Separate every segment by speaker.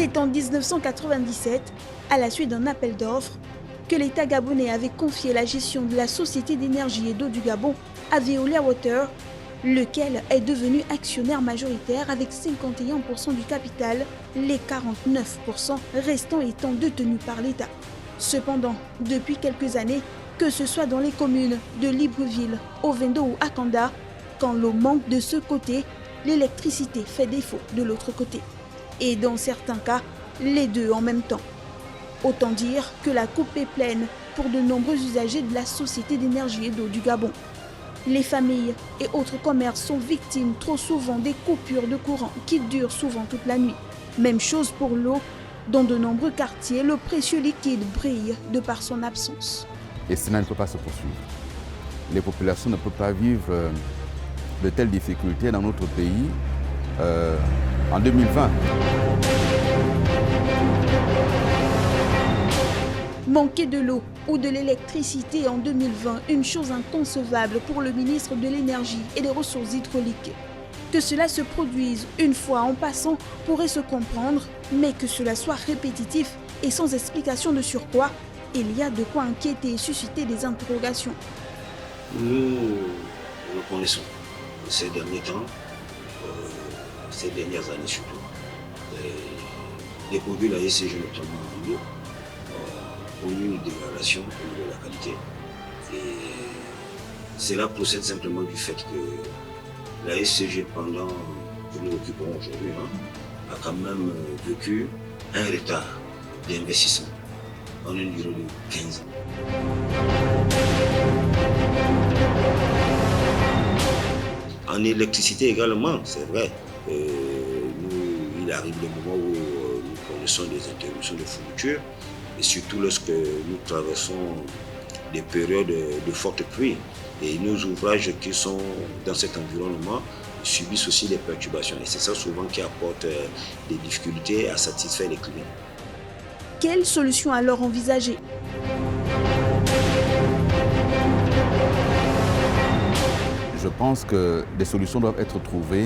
Speaker 1: C'est en 1997, à la suite d'un appel d'offres, que l'État gabonais avait confié la gestion de la Société d'énergie et d'eau du Gabon à Veolia Water, lequel est devenu actionnaire majoritaire avec 51% du capital, les 49% restants étant détenus par l'État. Cependant, depuis quelques années, que ce soit dans les communes de Libreville, Ovendo ou Akanda, quand l'eau manque de ce côté, l'électricité fait défaut de l'autre côté. Et dans certains cas, les deux en même temps. Autant dire que la coupe est pleine pour de nombreux usagers de la Société d'énergie et d'eau du Gabon. Les familles et autres commerces sont victimes trop souvent des coupures de courant qui durent souvent toute la nuit. Même chose pour l'eau. Dans de nombreux quartiers, le précieux liquide brille de par son absence.
Speaker 2: Et cela ne peut pas se poursuivre. Les populations ne peuvent pas vivre de telles difficultés dans notre pays en 2020.
Speaker 1: Manquer de l'eau ou de l'électricité en 2020, une chose inconcevable pour le ministre de l'Énergie et des Ressources hydrauliques. Que cela se produise une fois en passant pourrait se comprendre, mais que cela soit répétitif et sans explication de surcroît, il y a de quoi inquiéter et susciter des interrogations.
Speaker 3: Nous reconnaissons ces derniers temps, ces dernières années surtout, les produits de la SCG notamment en eau ont eu une dégradation au niveau de la qualité. Et cela procède simplement du fait que la SCG, pendant que nous occupons aujourd'hui, a quand même vécu un retard d'investissement en une durée de 15 ans. En électricité également, c'est vrai, il arrive des moments où nous connaissons des interruptions de fourniture, et surtout lorsque nous traversons des périodes de fortes pluies. Et nos ouvrages qui sont dans cet environnement subissent aussi des perturbations. Et c'est ça souvent qui apporte des difficultés à satisfaire les clients.
Speaker 1: Quelle solution alors envisager?
Speaker 2: Je pense que des solutions doivent être trouvées,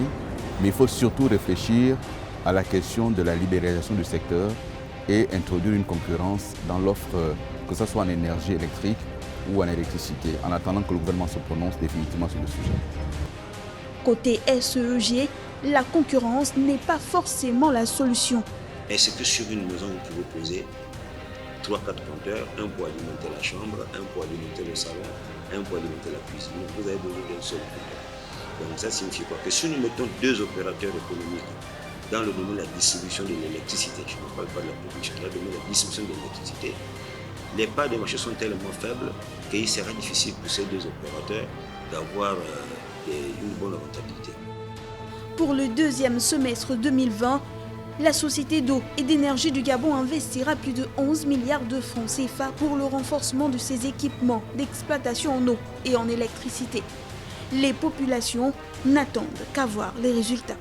Speaker 2: mais il faut surtout réfléchir à la question de la libéralisation du secteur et introduire une concurrence dans l'offre, que ce soit en énergie électrique ou en électricité, en attendant que le gouvernement se prononce définitivement sur le sujet.
Speaker 1: Côté SEEG, la concurrence n'est pas forcément la solution.
Speaker 3: Est-ce que sur une maison, vous pouvez poser 3-4 compteurs, un pour alimenter la chambre, un pour alimenter le salon, un pour alimenter la cuisine. Vous avez besoin d'un seul compteur. Donc ça signifie quoi? Que si nous mettons 2 opérateurs économiques dans le domaine de la distribution de l'électricité, je ne parle pas de la production, dans le domaine de la distribution de l'électricité, les parts de marché sont tellement faibles qu'il sera difficile pour ces 2 opérateurs d'avoir une bonne rentabilité.
Speaker 1: Pour le deuxième semestre 2020, la Société d'eau et d'énergie du Gabon investira plus de 11 milliards de francs CFA pour le renforcement de ses équipements d'exploitation en eau et en électricité. Les populations n'attendent qu'à voir les résultats.